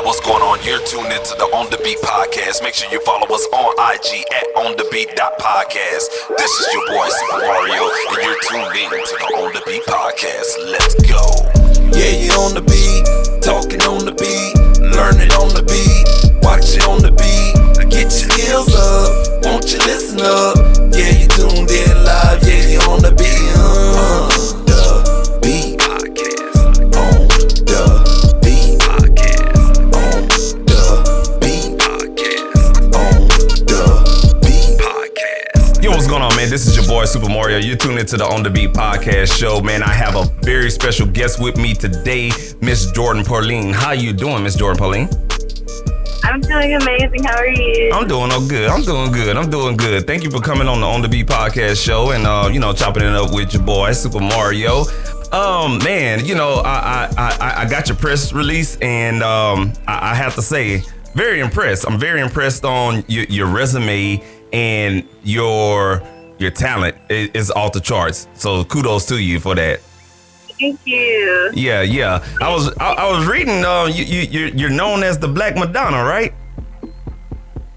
what's going on? You're tuned into the On The Beat podcast. Make sure you follow us on IG at onthebeat.podcast. This is your boy Supa Mario, and you're tuned in to the On The Beat podcast. Let's go. Yeah, you on the beat, talking on the beat, learning on the beat, watching on the beat. Get your skills up, won't you listen up? Yeah, you tuned in live, yeah, you on the beat. The Beat Podcast. On the Beat Podcast. On the Beat Podcast. On the Beat Podcast. Yo, what's going on, man? This is your boy Supa Mario. You're tuned into the On The Beat Podcast show, man. I have a very special guest with me today, Miss Jourdin Pauline. How you doing, Miss Jourdin Pauline? I'm doing amazing. How are you? I'm doing good. I'm doing good. Thank you for coming on the On The Beat podcast show and chopping it up with your boy Supa Mario. Man, I got your press release and I have to say, very impressed. I'm very impressed on your resume and your talent is off the charts. So kudos to you for that. Thank you. Yeah. I was reading. You're known as the Black Madonna, right?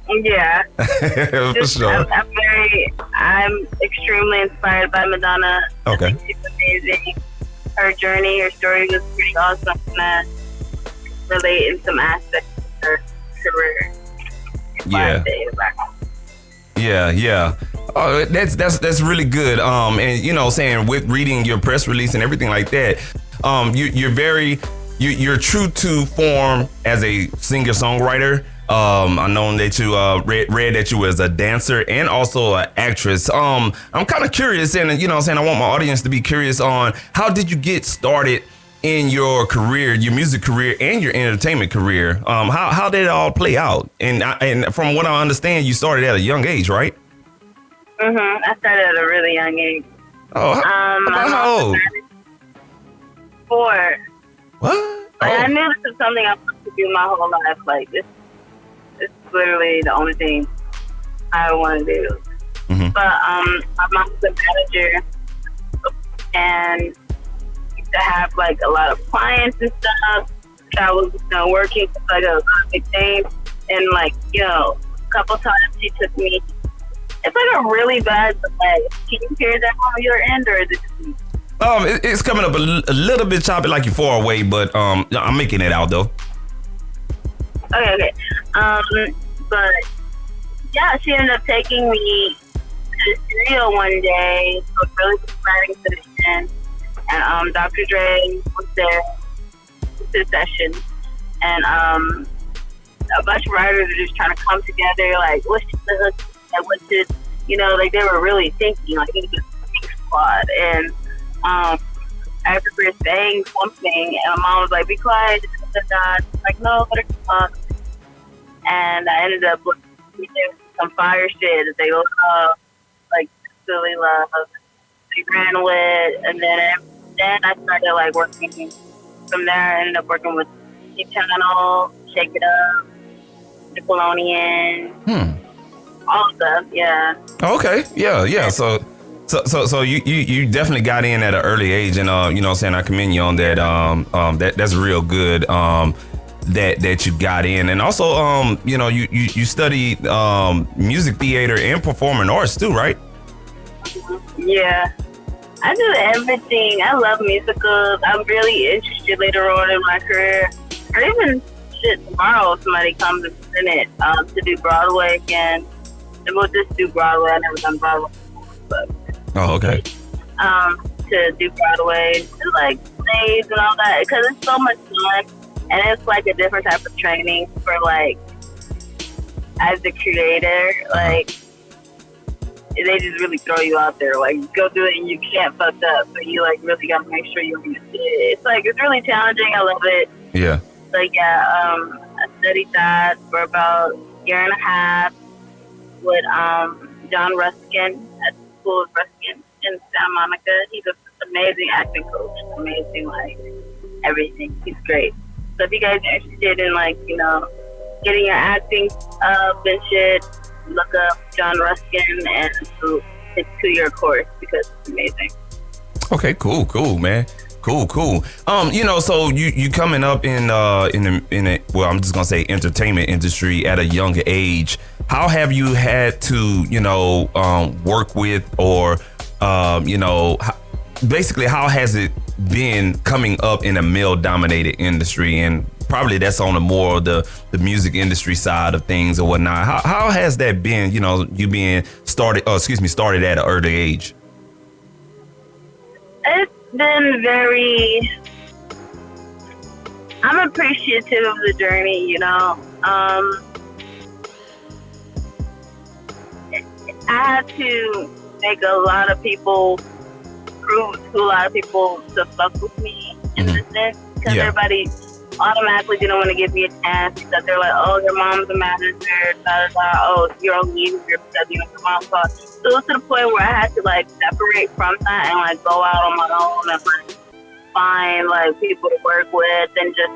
Yeah. For sure. I'm extremely inspired by Madonna. Okay. I think she's amazing. Her journey, her story was pretty awesome. And I relate in some aspects of her career. Yeah. Oh, that's really good. And saying with reading your press release and everything like that, you're true to form as a singer songwriter. I know that you read that you was a dancer and also an actress. I'm kind of curious, and I want my audience to be curious on how did you get started in your career, your music career, and your entertainment career. How did it all play out? And from what I understand, you started at a young age, right? I started at a really young age. Oh, how old? 4. What? I knew this was something I wanted to do my whole life. Like, this is literally the only thing I want to do. Mm-hmm. But my mom's a manager, and used to have like a lot of clients and stuff. I was working for like a big thing, and a couple times she took me. It's like a really bad delay. Can you hear that on your end, or is it just me? It's coming up a little bit choppy, like you're far away, but I'm making it out though. Okay. But yeah, she ended up taking me to the studio one day. So it really exciting session, and Dr. Dre was there to the session, and a bunch of writers are just trying to come together. Like, what's the hook? Like, what's this? They were really thinking, like, it was a big squad. And I remember saying something, and my mom was like, be quiet. Like, no, let her talk. And I ended up with some fire shit that they love, like, really love. They ran with, and then I started, working from there. I ended up working with Channel, Shake It Up, Nickelodeon. All of them, yeah. Okay, yeah. So you definitely got in at an early age, and I commend you on that. That's real good. That you got in, and also you studied music theater and performing arts too, right? Yeah, I do everything. I love musicals. I'm really interested later on in my career, or even tomorrow if somebody comes and present it to do Broadway again. And we'll just do Broadway. I never done Broadway before, but okay. To do Broadway, do plays and all that, because it's so much fun, and it's like a different type of training for as a creator, they just really throw you out there, go do it and you can't fuck up, but you really gotta make sure you understand it. It's really challenging. I love it. Yeah. So I studied that for about a year and a half with John Ruskin at the School of Ruskin in Santa Monica. He's an amazing acting coach, amazing everything. He's great. So if you guys are interested in getting your acting up and shit, look up John Ruskin and do his 2-year course because it's amazing. Okay, cool, man. Cool. So you coming up in the well, I'm just gonna say entertainment industry at a younger age. How have you had to, work with, or, basically how has it been coming up in a male-dominated industry? And probably that's on the more of the music industry side of things or whatnot. How has that been? You being started at an early age. It's been I'm appreciative of the journey, I had to make a lot of people prove to a lot of people to fuck with me in the sense, because everybody automatically didn't want to give me a chance because they're like, oh, your mom's a manager, oh, you're only here because your mom's boss. So it was to the point where I had to separate from that and go out on my own and find people to work with and just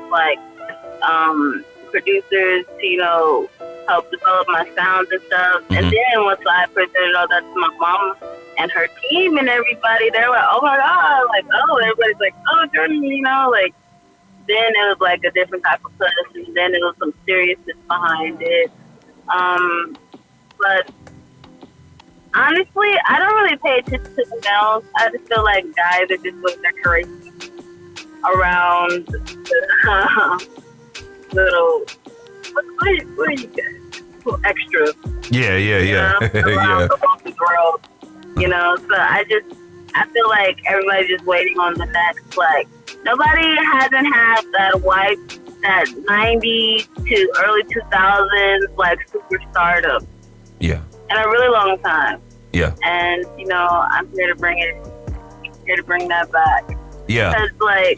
producers to help develop my sounds and stuff. And then once I presented all that to my mom and her team and everybody, they're like, oh my god, everybody's like, oh, Jourdin, then it was a different type of push, and then it was some seriousness behind it. But honestly, I don't really pay attention to the males. I just feel like guys are just with decorations around the little, what are you guys? Little extra. Yeah. Yeah. The world, so I feel like everybody's just waiting on the next, nobody hasn't had that 90 to early 2000s, super stardom. Yeah. In a really long time. Yeah. And, I'm here to bring that back. Yeah. Because,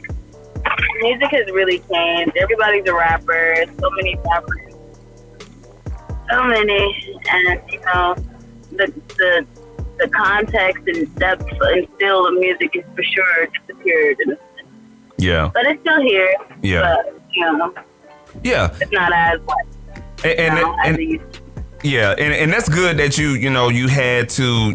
music has really changed. Everybody's a rapper. So many rappers. So many. And, the context and depth and feel of music is for sure disappeared in a sense. Yeah. But it's still here. Yeah. But, yeah. It's not as as it used to. Yeah, and that's good that you had to,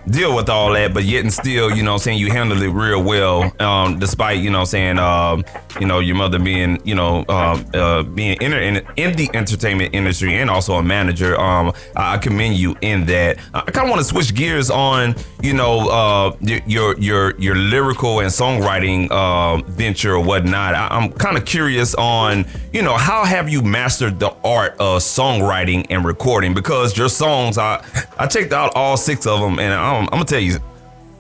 deal with all that, but yet and still, you handled it real well, despite, your mother being, being in the entertainment industry and also a manager. I commend you in that. I kind of want to switch gears on, your lyrical and songwriting venture or whatnot. I'm kind of curious on, how have you mastered the art of songwriting and recording? Because your songs, I checked out all 6 of them, and I'm gonna tell you,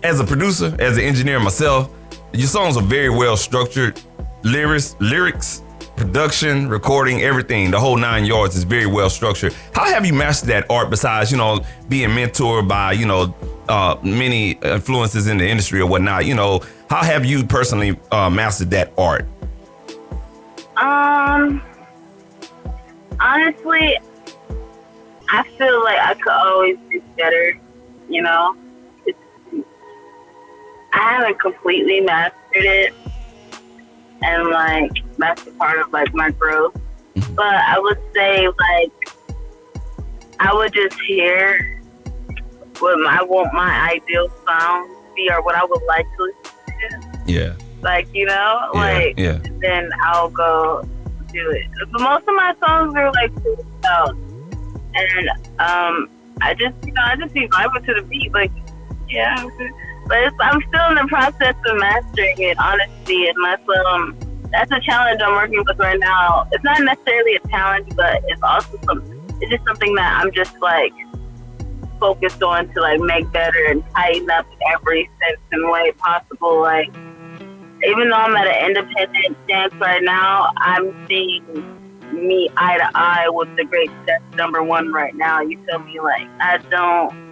as a producer, as an engineer myself, your songs are very well structured. Lyrics, production, recording, everything, the whole 9 yards is very well structured. How have you mastered that art besides, being mentored by, many influences in the industry or whatnot? How have you personally mastered that art? Honestly, I feel like I could always do better, I haven't completely mastered it, and that's a part of my growth. But I would say I would just hear what I want my ideal sound to be, or what I would like to listen to. Yeah. Yeah. Then I'll go do it. But most of my songs are out, and I just be vibing to the beat, yeah. But I'm still in the process of mastering it, honestly, and that's a challenge I'm working with right now. It's not necessarily a challenge, but it's also it's just something that I'm just focused on to make better and tighten up in every sense and way possible. Even though I'm at an independent stance right now, I'm seeing me eye to eye with the great chef #1 right now. You feel me? I don't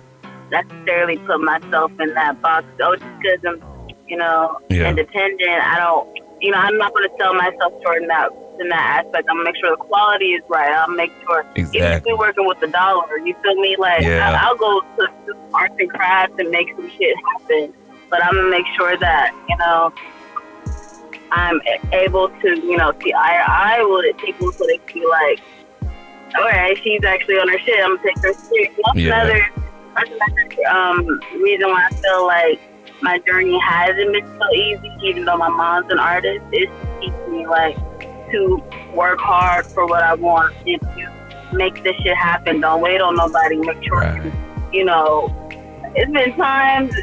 necessarily put myself in that box. Oh, just because I'm, independent, I don't, I'm not going to sell myself short in that aspect. I'm going to make sure the quality is right. I'll make sure, even if we're working with the dollar, you feel me? I'll go to arts and crafts and make some shit happen. But I'm going to make sure that, I'm able to, see eye to eye with people so they can be all right, she's actually on her shit. I'm going to take her serious. That's another reason why I feel my journey hasn't been so easy, even though my mom's an artist. It's teaching me like to work hard for what I want and to make this shit happen. Don't wait on nobody. Make sure you know. It's been times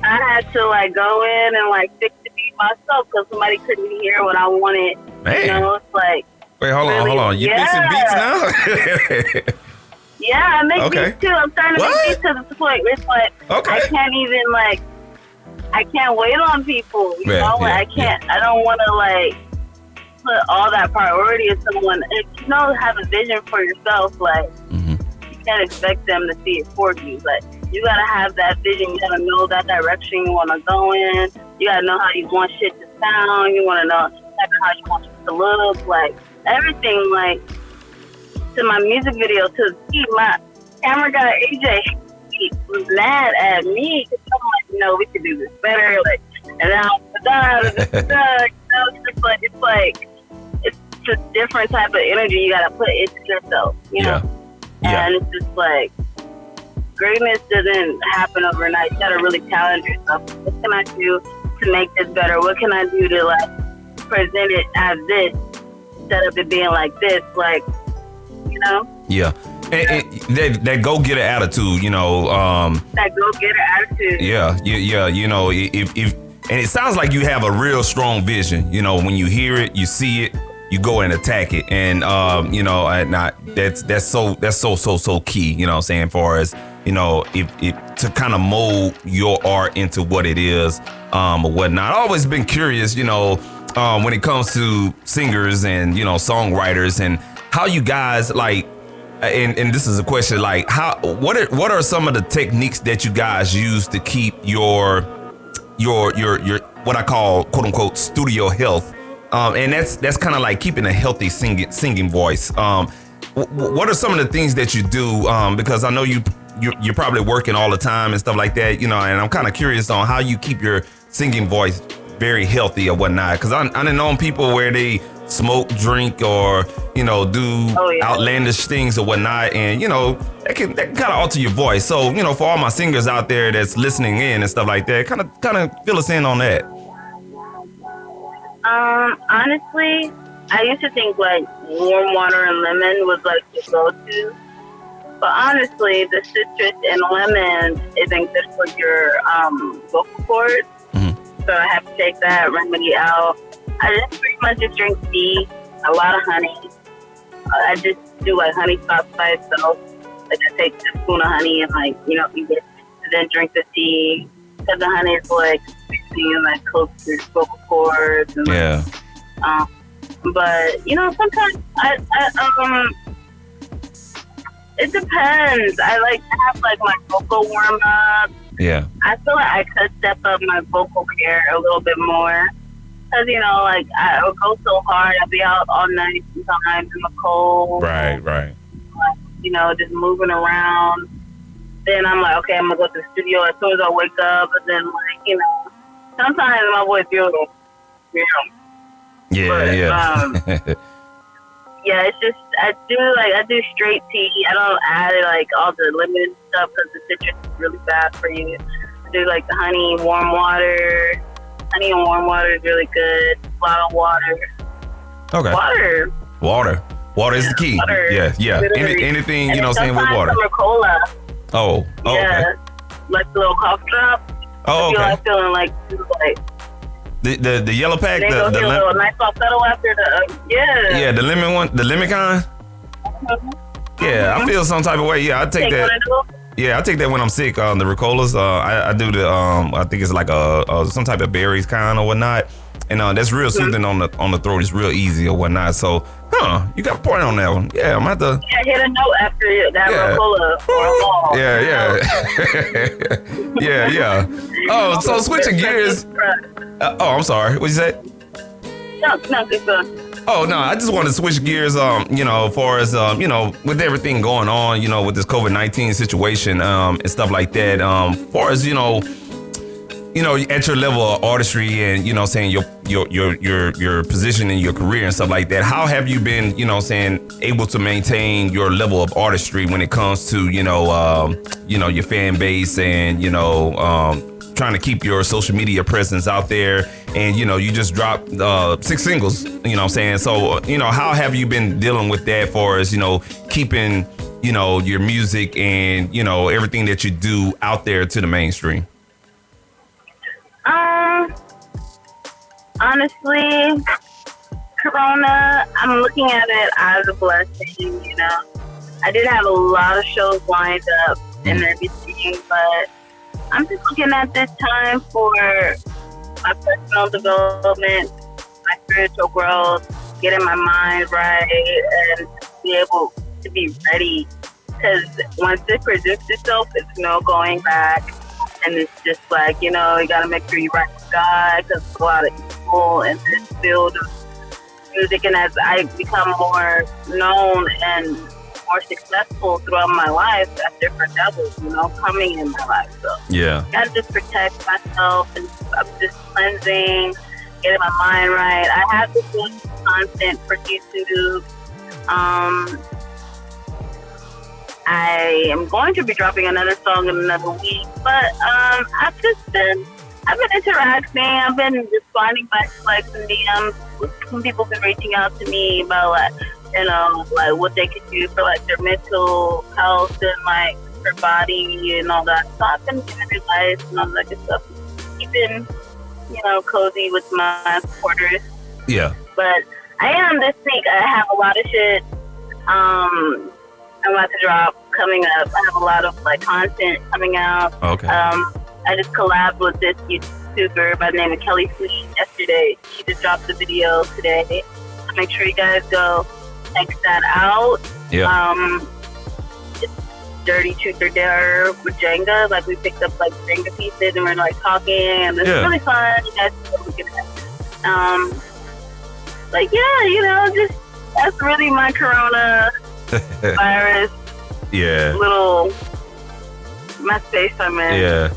I had to like go in and like fix the beat myself because somebody couldn't hear what I wanted. Man. You know, it's like. Wait, hold on. You fixing beats now? Yeah, I make beats too. I'm starting to make beats to the point where it's like I can't even like I can't wait on people. You know, I can't. I don't want to like put all that priority of someone. If you know, have a vision for yourself. Like you can't expect them to see it for you. But you gotta have that vision. You gotta know that direction you want to go in. You gotta know how you want shit to sound. You want to know how you want it to look. Like everything. Like to my music video, to see my camera guy AJ. He was mad at me because I'm like, no, we could do this better. Like, and then it's just different type of energy you gotta put into yourself, you know. And it's just like greatness doesn't happen overnight. You gotta really challenge yourself. What can I do to make this better? What can I do to like present it as this instead of it being like this? Like, you know? Yeah. And that go-getter attitude, you know. That go-getter attitude. Yeah, you know, if and it sounds like you have a real strong vision. You know, when you hear it, you see it, you go and attack it, and you know, that's so key. You know what I'm saying? For us, you know, if to kind of mold your art into what it is, or whatnot. I've always been curious, you know, when it comes to singers and you know songwriters and how you guys like. And this is a question like what are some of the techniques that you guys use to keep your what I call quote unquote studio health, and that's kind of like keeping a healthy singing voice. What are some of the things that you do, because I know you're probably working all the time and stuff like that, you know, and I'm kind of curious on how you keep your singing voice very healthy or whatnot, because I done known people where they smoke, drink, or you know, do outlandish things or whatnot, and you know, that can kind of alter your voice. So you know, for all my singers out there that's listening in and stuff like that, kind of fill us in on that. Honestly, I used to think like warm water and lemon was like the go-to, but honestly, the citrus and lemon isn't good for your vocal cords. So I have to take that remedy out. I just pretty much just drink tea, a lot of honey. I just do like honey sauce by itself. Like I take a spoon of honey and like, you know, eat it, and then drink the tea. Because the honey is like soothing and like coats your vocal cords. And, like, but you know, sometimes I it depends. I like to have like my vocal warm up. Yeah. I feel like I could step up my vocal care a little bit more. Because, you know, like, I would go so hard. I'd be out all night sometimes in the cold. Right. Like, you know, just moving around. Then I'm like, okay, I'm going to go to the studio as soon as I wake up. But then, like, you know, sometimes my voice feels, you know. Yeah. Yeah, it's just, I do straight tea. I don't add, like, all the lemon stuff because the citrus is really bad for you. I do, like, the honey, warm water. Honey and warm water is really good. A lot of water. Okay. Water is the key. Water. Yeah. Anything, you know what I'm saying, with water. Some Ricola. Oh, yeah. Okay. Like the little cough drop. Oh, okay. I'm feeling like the yellow pack, the little nice falsetto after the Yeah, the lemon one, the lemon kind. Yeah, I feel some type of way. Yeah, I take that. Yeah, I take that when I'm sick. The Ricolas. I do the I think it's like some type of berries kind or whatnot, and that's real soothing on the throat. It's real easy or whatnot. So, you got a point on that one. Yeah, I'm gonna have to. Yeah, hit a note after that Ricola. Yeah. Oh, so switching gears. I'm sorry. What'd you say? No, it's good. Oh no, I just wanted to switch gears. You know, as far as you know, with everything going on, you know, with this COVID-19 situation, and stuff like that. Far as you know, at your level of artistry and you know, saying your position in your career and stuff like that. How have you been, you know, saying able to maintain your level of artistry when it comes to your fan base and trying to keep your social media presence out there, and you know, you just dropped 6 singles. You know what I'm saying? So you know, how have you been dealing with that, for as you know, keeping your music and everything that you do out there to the mainstream? Honestly, Corona, I'm looking at it as a blessing. I did have a lot of shows lined up and everything, but I'm just looking at this time for my personal development, my spiritual growth, getting my mind right, and be able to be ready. Because once it presents itself, it's no going back. And it's just like, you got to make sure you right with God, because there's a lot of evil in this field of music. And as I become more known and more successful throughout my life at different levels, coming in my life. So yeah, got to just protect myself, and I'm just cleansing, getting my mind right. I have to do content for YouTube. I am going to be dropping another song in another week, but I've been interacting. I've been responding back to like some DMs. Some people have been reaching out to me about like what they could do for like their mental health and like their body and all that. So I've been giving advice and all that good stuff. Keeping cozy with my supporters. Yeah. But I am this week. I have a lot of shit. I'm about to drop coming up. I have a lot of like content coming out. Okay. I just collabed with this YouTuber by the name of Kelly Fish yesterday. She just dropped the video today. So make sure you guys go check that out. Yeah. It's Dirty Truth or Dare with Jenga. Like we picked up like Jenga pieces and we're like talking, and it's really fun. You guys can look at that. Like just that's really my Corona virus. Yeah. Little my space I'm in. Yeah.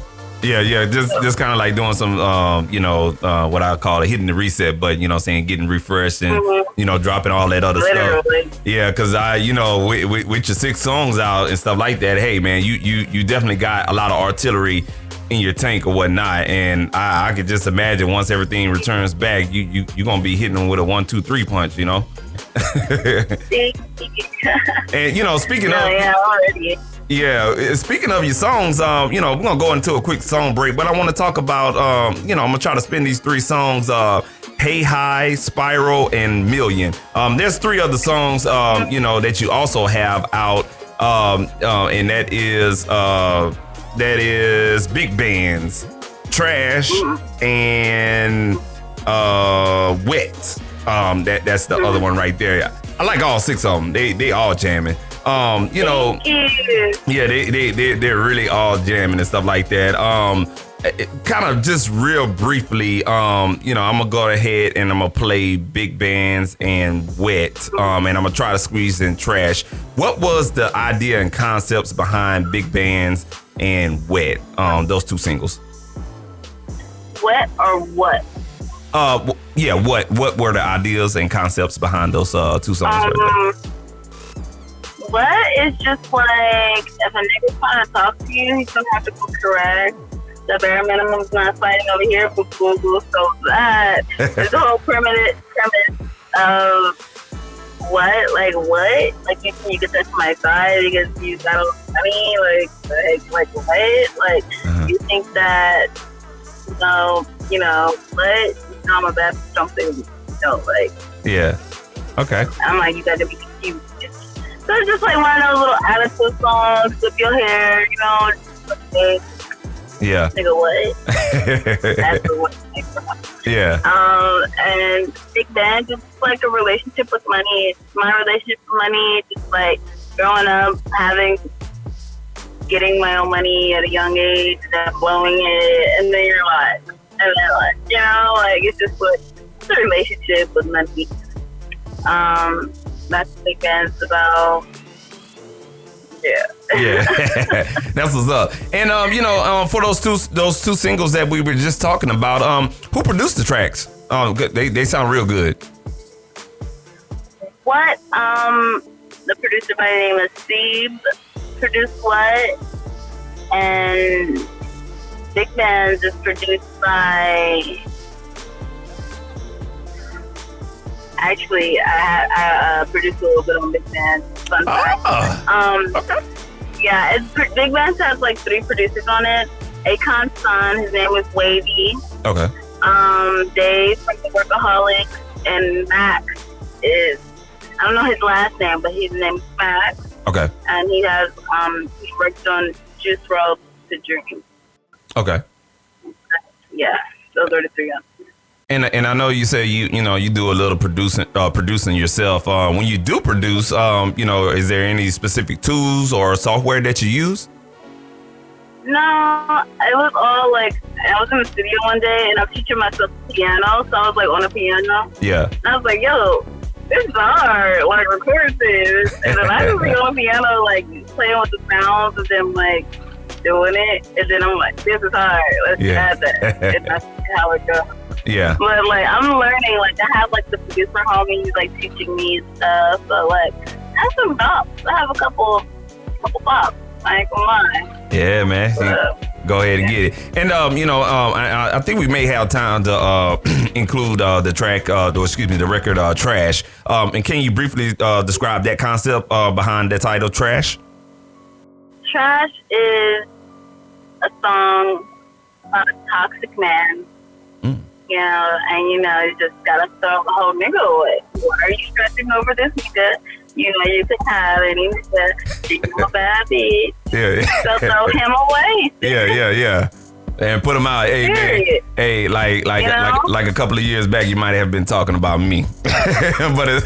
Just kind of like doing some, what I call it, hitting the reset button, getting refreshed and, dropping all that other Literally. stuff. Yeah, because with your 6 songs out and stuff like that, hey, man, you definitely got a lot of artillery in your tank or whatnot. And I could just imagine once everything returns back, you're going to be hitting them with a 1, 2, 3 punch, And, speaking of... already. Yeah, speaking of your songs, we're going to go into a quick song break, but I want to talk about, I'm going to try to spin these 3 songs, Hey High, Spiral, and Million. There's 3 other songs, that you also have out, and that is Big Bands, Trash, and Wet. That's the other one right there. I like all 6 of them. They all jamming. Yeah, they're really all jamming and stuff like that. Kind of just real briefly, I'm gonna go ahead and I'm gonna play Big Bands and Wet, and I'm gonna try to squeeze in Trash. What was the idea and concepts behind Big Bands and Wet? Those 2 singles. Wet or what? Yeah, what were the ideas and concepts behind those 2 songs right there? What is just like, if a nigga's trying to talk to you, he's gonna have to go correct. The bare minimum is not fighting over here for Google, so that is the whole premise of what? Like you can touch my side because you got all money, like what? Like you think that what? I'm about to something, Yeah. Okay. I'm like, you gotta be confused. So it's just like one of those little attitude songs, flip your hair, Yeah. Nigga, what? That's the one. Yeah. And Big Band, just like a relationship with money. It's my relationship with money. Just like growing up, getting my own money at a young age, and then blowing it, and then you're like, it's just like it's a relationship with money. That's what Big Band's about. Yeah. That's what's up. And for those two singles that we were just talking about, who produced the tracks? They sound real good. What? The producer by the name of Steve produced What, and Big Bands is produced by. Actually, I produced a little bit on Big Bands. Fun fact. Okay. Yeah, Big Bands has like 3 producers on it. Akon's son, his name is Wavy. Okay. Dave from the Workaholics, and Max is, I don't know his last name, but his name is Max. Okay. And he worked on Juice WRLD to Dream. Okay. Yeah, those are the 3 of them. And I know you say you do a little producing yourself. When you do produce, is there any specific tools or software that you use? No, it was all like, I was in the studio one day and I'm teaching myself piano, so I was like on a piano. Yeah. And I was like, yo, this is hard, like record this. And then I was like on the piano, like playing with the sounds and then like doing it. And then I'm like, this is hard, let's add that. And that's how it goes. Yeah. But like I'm learning, like I have like the producer homie who's like teaching me stuff. So like I have some bops. I have a couple bops. I ain't gonna lie. Yeah, man. Go ahead and get it. And I think we may have time to include the track, the record Trash. And can you briefly describe that concept behind the title Trash? Trash is a song about a toxic man. You know, and you just gotta throw the whole nigga away. Why are you stressing over this nigga? You know you can have any nigga. She's a bad bitch. Yeah. So throw him away. Yeah. And put him out. Hey, man. Hey, like a couple of years back, you might have been talking about me. But I'm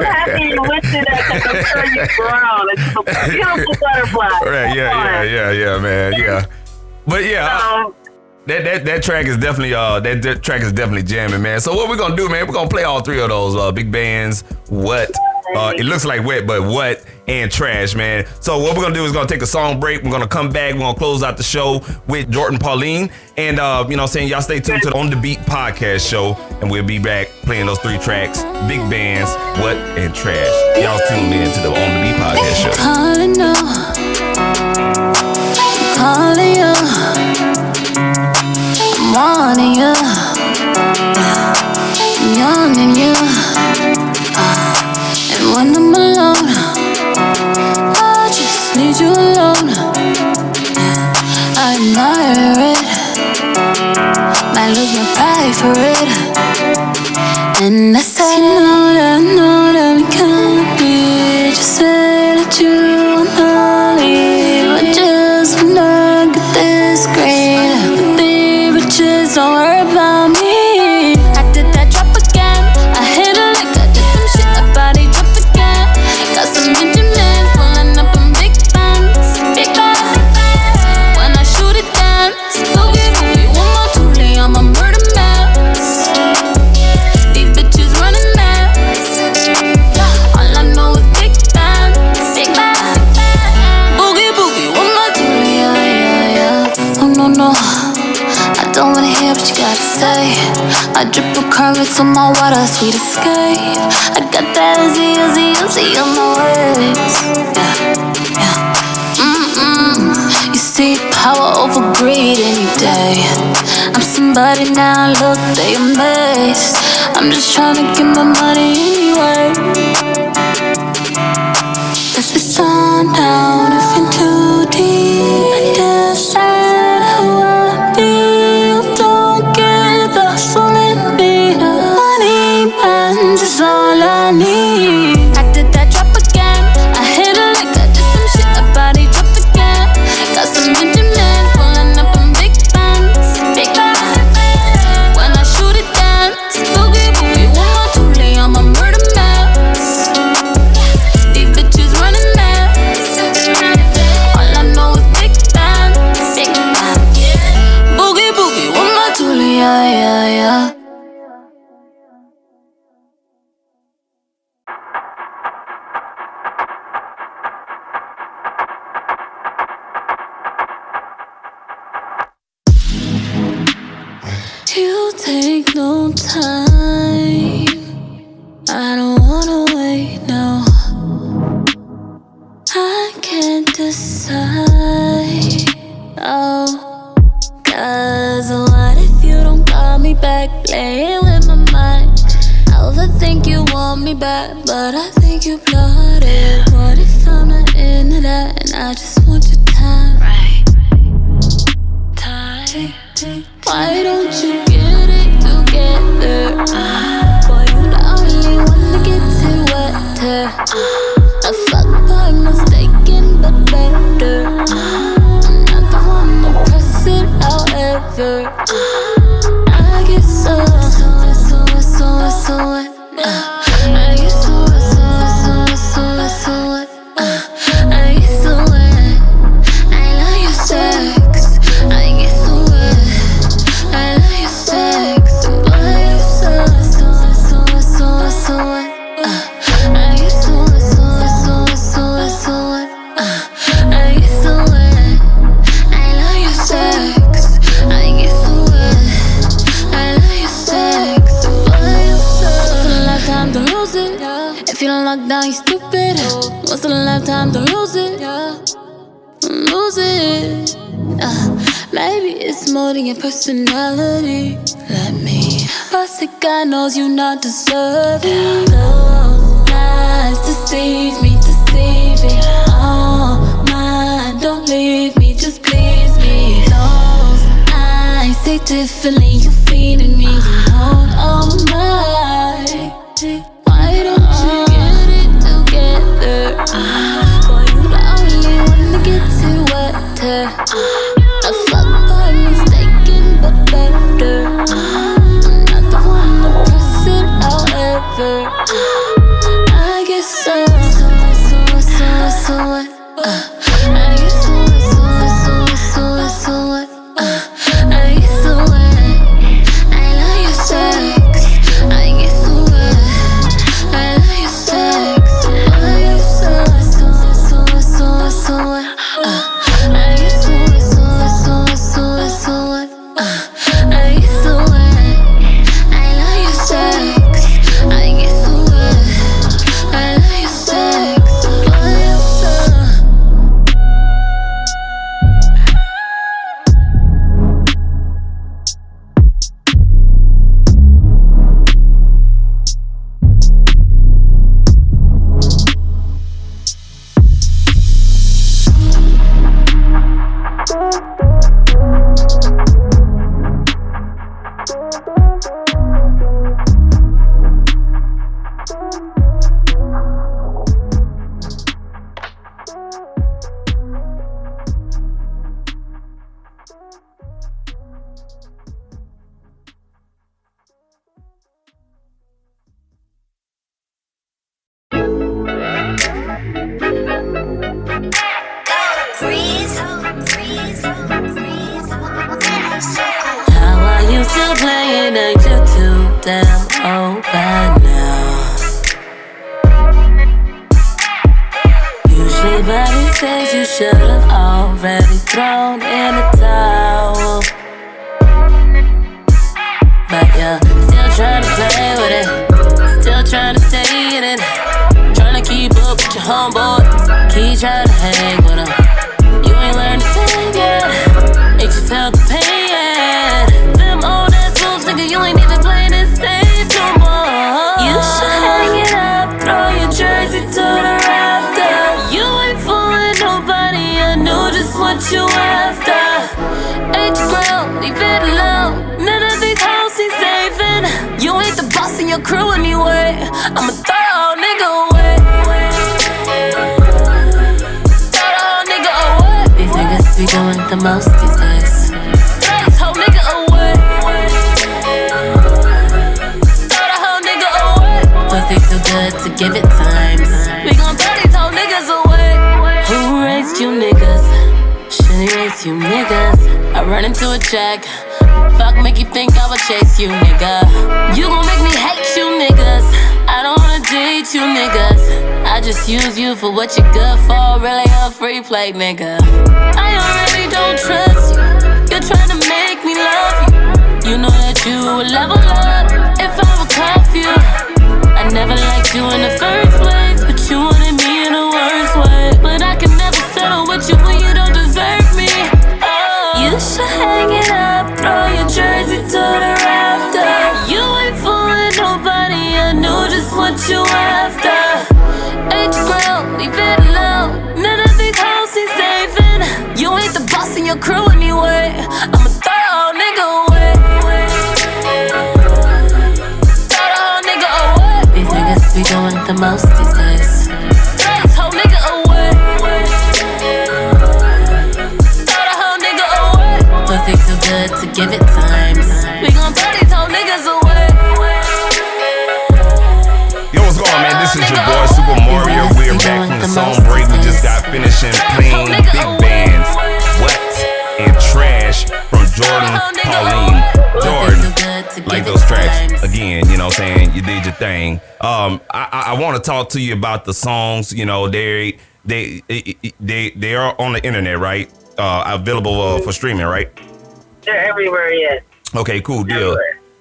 happy you went to that because I'm sure you're brown. It's a beautiful butterfly. Right? Yeah, man. Yeah. But yeah. That track is definitely that track is definitely jamming, man. So what we're gonna do, man? We're gonna play all 3 of those Big Bands. What? It looks like Wet, but What and Trash, man. So what we're gonna do is gonna take a song break. We're gonna come back. We're gonna close out the show with Jourdin Pauline, and y'all stay tuned to the On the Beat podcast show, and we'll be back playing those 3 tracks: Big Bands, What, and Trash. Y'all tune in to the On the Beat podcast show. Calling you. Wanting you, yawning you, and when I'm alone, I just need you alone. I admire it, might lose my pride for it. And I say, know that we can't be. Just say that you wanna leave. I just wanna get this grade. Just don't worry about me. I did that drop again. I hit a lick, I did some shit, that body drop again. Got some Benjamins pulling up in big bands. Big bands. When I shoot it dance, boogie, one more toolie, I'm a murder mess. These bitches running mess. All I know is big bands. Big bands. Boogie, one more toolie, yeah. Oh no. I don't wanna hear what you gotta say. I drip a currents on my water, sweet escape. I got that Uzi on my waist. Yeah. You see power over greed any day. I'm somebody now, look, they amazed. I'm just trying to get my money anyway. Let's be sun down if you're too deep. I decide who I be. Is all I need. I did that drop again. I hit a lick, I did some shit, that body drop again. Got some Benjamins pulling up in big bands. Big bands. When I shoot it dance, boogie, one more toolie, I'm a murder mess. me back, but I think you plotted. What if I'm not into that and I just want your time? Right. Time. Why don't you get it together? Boy, you the only one to get to wetter. I fuck by mistaken, but better. I'm not the one to press it, however. I get so what? I get so what? I get so wet. I love your sex. I get so wet. I love your sex. Boy, you so what? I get so what? I get so wet. I love your sex. I get so wet. I love your sex. Boy, you so. What's the lifetime to lose it? If you don't lock down, you stupid. What's the lifetime to lose it? Lose it. Maybe it's more than your personality. Let me bust it. God knows you not deserving. Those lies deceive me, deceiving. Oh, mine, don't leave me, just please me. Those eyes say differently, you feeding me. You hold on my. Why don't you get it together? Boy, you the only one to get to wetter. I fuck by mistaken, but better. I'm not the one to press it, however. I get so what? I get so what? I get so wet. I love your sex. I get so wet. I love your sex. Boy, you so what? I get so what? I get so wet. I love your sex. I get so wet. I love your sex. Boy, you so. How are you still playing? Ain't you too damn old by now? Usually by these days you should've already thrown in the towel. But you're still trying to play with it, still trying to stay in it, trying to keep up with your homeboys, keep trying to hang with them. You ain't learned a thing yet, makes you feel the pain yet. Them old ass moves, nigga, you ain't even playing this stage no more. You should hang it up, throw your jersey to the rafter. You ain't fooling nobody, I know just what you after. Ain't your ground, leave it alone. None of these hoes need saving. You ain't the boss in your crew anyway. I'ma throw the whole nigga away. Throw the whole nigga away. These niggas be doing the most these days. Throw this whole nigga away. Throw the whole nigga away. Pussy too good to give it times. We gon' throw these whole niggas away. Who raised you niggas? Shouldn't raise you niggas. I run into a check. Fuck make you think I would chase you, nigga. You gon' make me hate you niggas. I don't wanna date you niggas. I just use you for what you're good for. Really a free play, nigga. I already don't trust you. You're trying to make me love you. You know that you would level up if I would cuff you. I never liked you in the first place, but you wanted me in the worst way. But I can never settle with you when you don't deserve me. Oh. You should hang it up, throw your jersey to the rafter. You ain't fooling nobody, I know just what what you after. H ground, leave it alone. None of these hoes he's saving. You ain't the boss in your crew anyway. I'ma throw a whole nigga away. Throw the whole nigga away. These niggas be doing the most these days. Throw this whole nigga away. Throw the whole nigga away. Pussy too good to give it times. We gon' throw these whole niggas away. Yo, what's going on, man? This is your boy Supa Mario. We're back from the song break. We just got finishing playing big bands, Wet and Trash from Jourdin Pauline. Jourdin, like those tracks again. You know what I'm saying? You did your thing. I want to talk to you about the songs. You know, they are on the internet, right? Available for streaming, right? They're everywhere, yes. Okay, cool deal.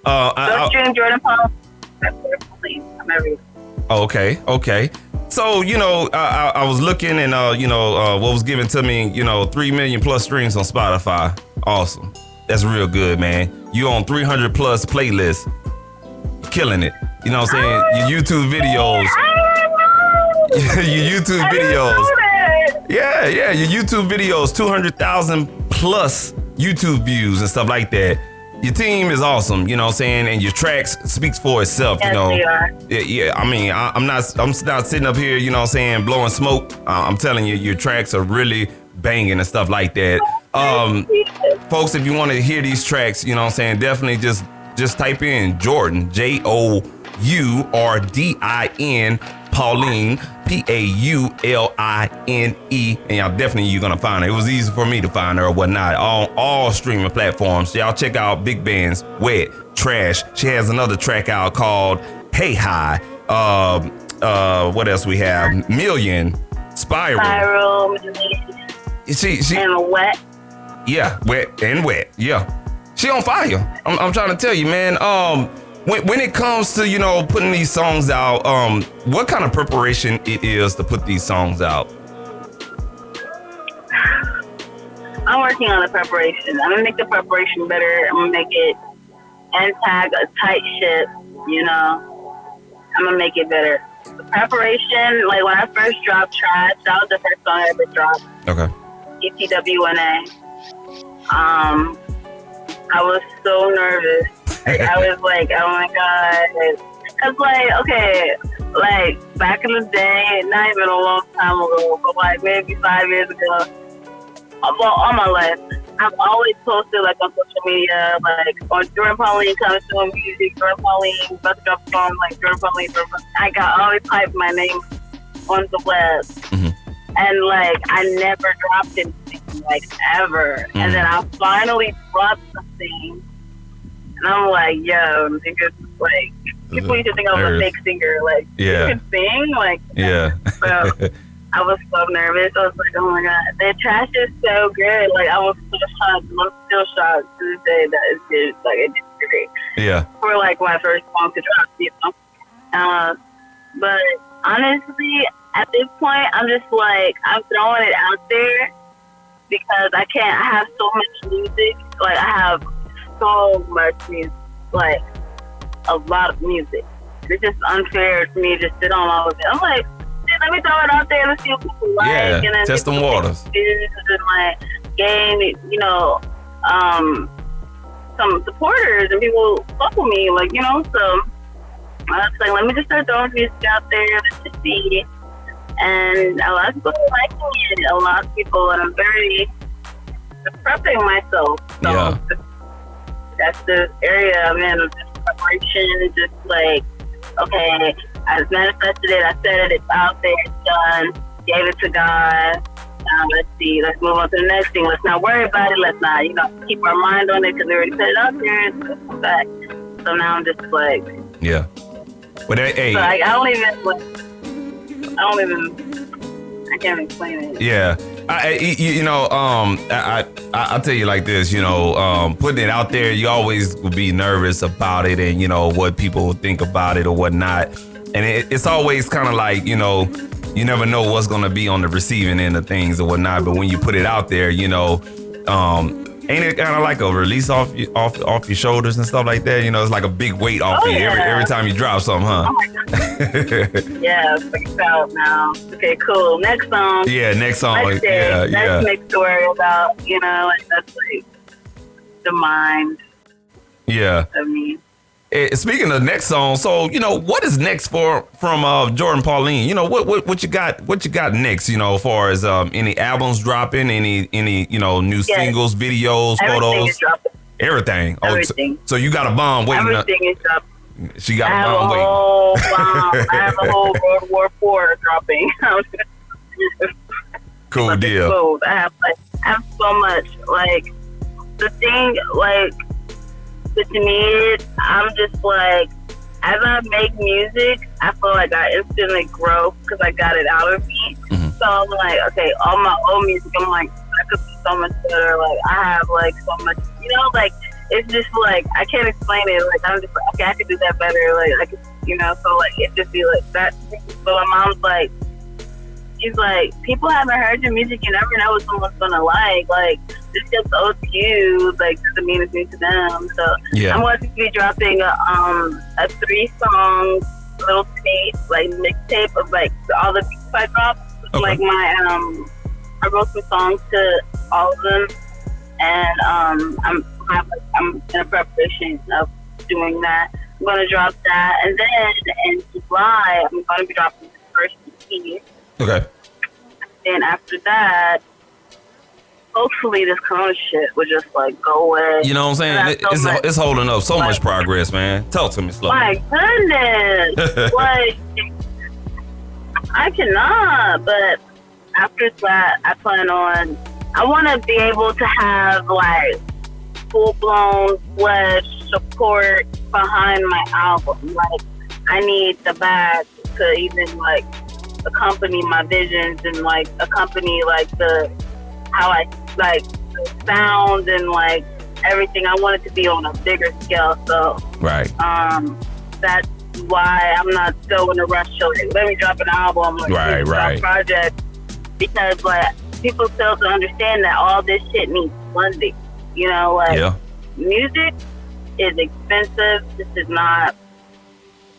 Go stream Jourdin Pauline. I'm everywhere. Okay. So, you know, I was looking and, what was given to me, 3 million plus streams on Spotify. Awesome. That's real good, man. You on 300 plus playlists. Killing it. You know what I'm saying? Your YouTube videos. Yeah, your YouTube videos, 200,000 plus YouTube views and stuff like that. Your team is awesome, you know what I'm saying, and your tracks speaks for itself, yes, you know. They are. Yeah. I mean, I'm not sitting up here, you know what I'm saying, blowing smoke. I'm telling you, your tracks are really banging and stuff like that. Folks, if you want to hear these tracks, you know what I'm saying, definitely just type in Jourdin, Jourdin, Pauline, Pauline, and y'all definitely you're gonna find her. It was easy for me to find her or whatnot on all streaming platforms. Y'all check out big bands, Wet, Trash. She has another track out called Hey Hi. What else we have? Million, Spiral. She and Wet. Yeah, Wet. Yeah, she on fire. I'm trying to tell you, man. When it comes to, putting these songs out, what kind of preparation it is to put these songs out? I'm working on the preparation. I'm gonna make the preparation better. I'm gonna make it and tag a tight ship, I'm gonna make it better. The preparation, like when I first dropped Trash, that was the first song I ever dropped. Okay. ETWNA. I was so nervous. I was like, oh my God. Cause back in the day, not even a long time ago, but maybe 5 years ago, all my life, I've always posted on social media, on Jourdin Pauline comes to music, Jourdin Pauline, about to drop a song, Jourdin Pauline. I always typed my name on the web. Mm-hmm. And I never dropped anything, ever. Mm-hmm. And then I finally dropped something. And I'm like, yo, niggas, people used to think I was a fake singer. Yeah. You can sing? Yeah. So I was so nervous. I was like, oh my God. The Trash is so good. I was so shocked. I'm still shocked to this day that it's good. It did great. Yeah. For my first song to drop, But honestly, at this point, I'm just I'm throwing it out there because I have so much music. I have so much music, a lot of music. It's just unfair for me to just sit on all of it. I'm like, let me throw it out there. Let's see what people like. Yeah, and then test them waters. And gain, some supporters and people fuck with me, So I was like, let me just start throwing music out there. Let's just see. And a lot of people are liking it. A lot of people, and I'm very prepping myself. So yeah. That's the area I'm in of just preparation, just okay, I manifested it, I said it, it's out there, it's done, gave it to God. Let's see, let's move on to the next thing. Let's not worry about it. Let's not, keep our mind on it because we already put it out there and let's come back. So now I'm just yeah. But hey, so I can't explain it. Yeah. I'll tell you like this, putting it out there, you always will be nervous about it and, what people will think about it or whatnot. And it's always kind of you never know what's going to be on the receiving end of things or whatnot. But when you put it out there, Ain't it kind of like a release off your shoulders and stuff like that? You know, it's like a big weight off you every time you drop something, huh? Oh my God. Yeah, it's out now. Okay, cool. Next song. Yeah, next song. Next day. Yeah. That's next to worry about, you know, and that's like the mind Yeah. of me. Speaking of next song, so you know what is next from Jourdin Pauline? You know what you got next? You know, as far as any albums dropping, any you know new singles, videos, Everything photos, is dropping. everything. Everything. So you got a bomb waiting. Everything is dropping. She got I a have bomb a waiting. whole bomb. I have a whole World War IV dropping. Cool deal. Food. I have so much. Like the thing, like. But to me, I'm just like, as I make music, I feel like I instantly grow because I got it out of me. Mm-hmm. So I'm like, okay, all my old music, I'm like, I could be so much better. Like, I have like so much, you know, like, it's just like, I can't explain it. Like, I'm just like, okay, I could do that better. Like, I could, you know, so like, it just be like that. So my mom's like, she's like, people haven't heard your music. You never know what someone's gonna like. Like, it's just so cute. Like, doesn't mean anything to them. So Yeah. I'm going to be dropping a 3-song little tape, like mixtape of like all the beats I dropped. Okay. Like my I wrote some songs to all of them, and I'm in a preparation of doing that. I'm gonna drop that, and then in July I'm gonna be dropping the first EP. Okay. And after that, hopefully this corona shit would just like go away. You know what I'm saying? It's holding up so much progress, man. Tell it to me slow. My goodness. Like, I cannot, but after that, I plan on, I want to be able to have like full-blown fledged support behind my album. Like, I need the bag to even like accompany my visions and like accompany like how I like the sound and like everything. I want it to be on a bigger scale. So Right. that's why I'm not so in a rush to like, let me drop an album, like Right. project, because like people fail to understand that all this shit needs funding. You know, like music is expensive. This is not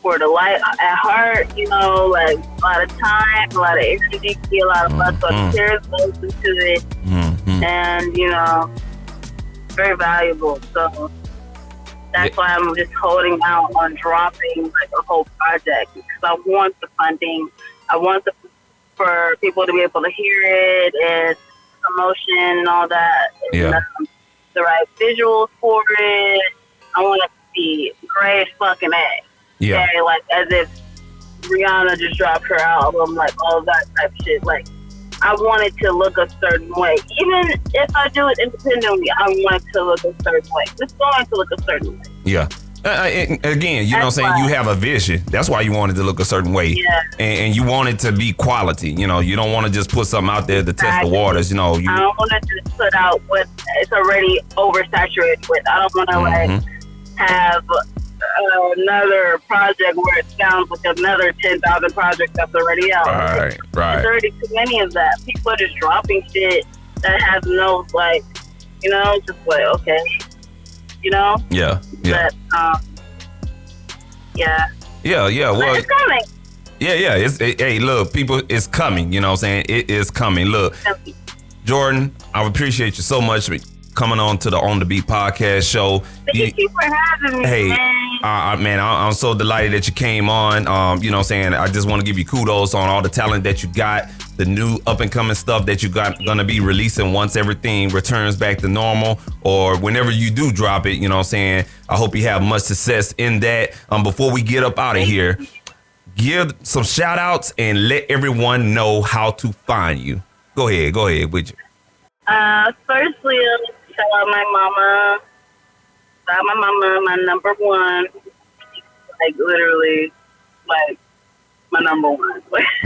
for the light at heart. You know, like a lot of time, a lot of energy, a lot of blood, sweat, and tears goes into it, and you know, very valuable. So that's why I'm just holding out on dropping like a whole project, because I want the funding. I want for people to be able to hear it and promotion and all that. And, the right visuals for it. I want it to be great as fucking A. Yeah. Okay? Like as if Rihanna just dropped her album, like all that type of shit. Like I want it to look a certain way. Even if I do it independently, I want it to look a certain way. It's going to look a certain way. Yeah. Again, you know what I'm saying? You have a vision. That's why you want it to look a certain way. Yeah. And you want it to be quality. You know, you don't want to just put something out there to test the waters. You know, I don't want to just put out what it's already oversaturated with. I don't want to like have another project where it sounds like another 10,000 projects that's already out. Right. There's already too many of that. People are just dropping shit that has no like, you know, just like okay. You know? Yeah. But, Yeah. Well, it's coming. Yeah. Hey, look, people, it's coming. You know what I'm saying? It is coming. Look, Jourdin, I appreciate you so much for coming on to the On The Beat podcast show. Thank you for having me, man, I'm so delighted that you came on. You know what I'm saying? I just want to give you kudos on all the talent that you got, the new up and coming stuff that you got gonna be releasing once everything returns back to normal, or whenever you do drop it. You know what I'm saying? I hope you have much success in that. Before we get up out of here, give some shout outs and let everyone know how to find you. Go ahead, with you. Firstly, shout out my mama. Shout out my mama, my number one. Like literally, like my number one.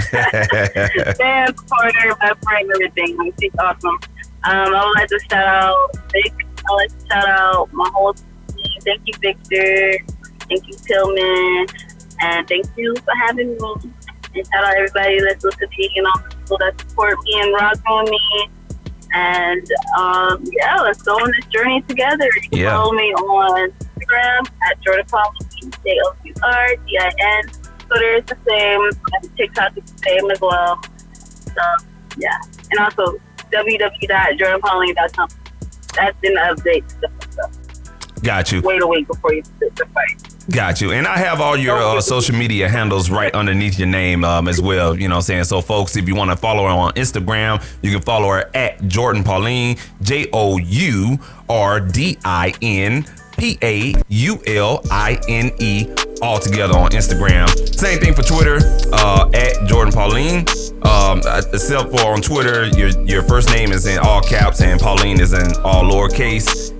Fan supporter, my friend, everything. Like, she's awesome. I would like to shout out Vic. I would like to shout out my whole team. Thank you, Victor. Thank you, Tillman. And thank you for having me. And shout out everybody that's listening to me and all the people that support me and rock on me. And yeah, let's go on this journey together. You can follow me on Instagram at Jourdin Pauline, JOURDIN. Twitter is the same. TikTok is the same as well. So yeah, and also www.JourdinPauline.com. That's in the update stuff. Got you. Wait a week before you sit the fight. Got you. And I have all your social media handles right underneath your name as well. You know what I'm saying? So, folks, if you want to follow her on Instagram, you can follow her at Jourdin Pauline, JOURDINPAULINE, all together on Instagram. Same thing for Twitter, at Jourdin Pauline. Except for on Twitter, your first name is in all caps and Pauline is in all lowercase.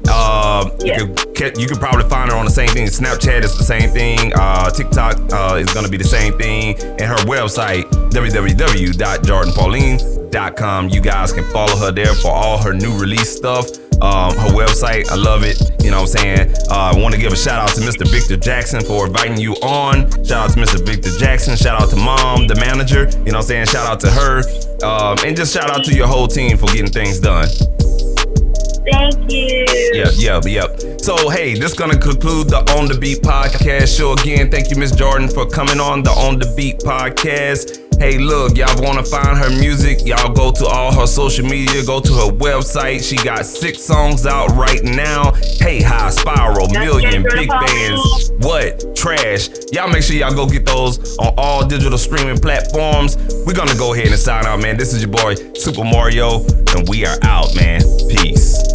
You could probably find her on the same thing. Snapchat is the same thing. TikTok is going to be the same thing. And her website, www.JourdinPauline.com. You guys can follow her there for all her new release stuff. Her website, I love it. You know what I'm saying? I want to give a shout out to Mr. Victor Jackson for inviting you on. Shout out to Mr. Victor Jackson. Shout out to Mom, the manager. You know what I'm saying? Shout out to her. And just shout out to your whole team for getting things done. Thank you. Yep. So, hey, this is going to conclude the On The Beat podcast show. Again, thank you, Miss Jourdin, for coming on the On The Beat podcast. Hey, look, y'all want to find her music, y'all go to all her social media, go to her website. She got 6 songs out right now. Hey, High, Spiral, Million, Big Bands, What, Trash. Y'all make sure y'all go get those on all digital streaming platforms. We're going to go ahead and sign out, man. This is your boy, Supa Mario, and we are out, man. Peace.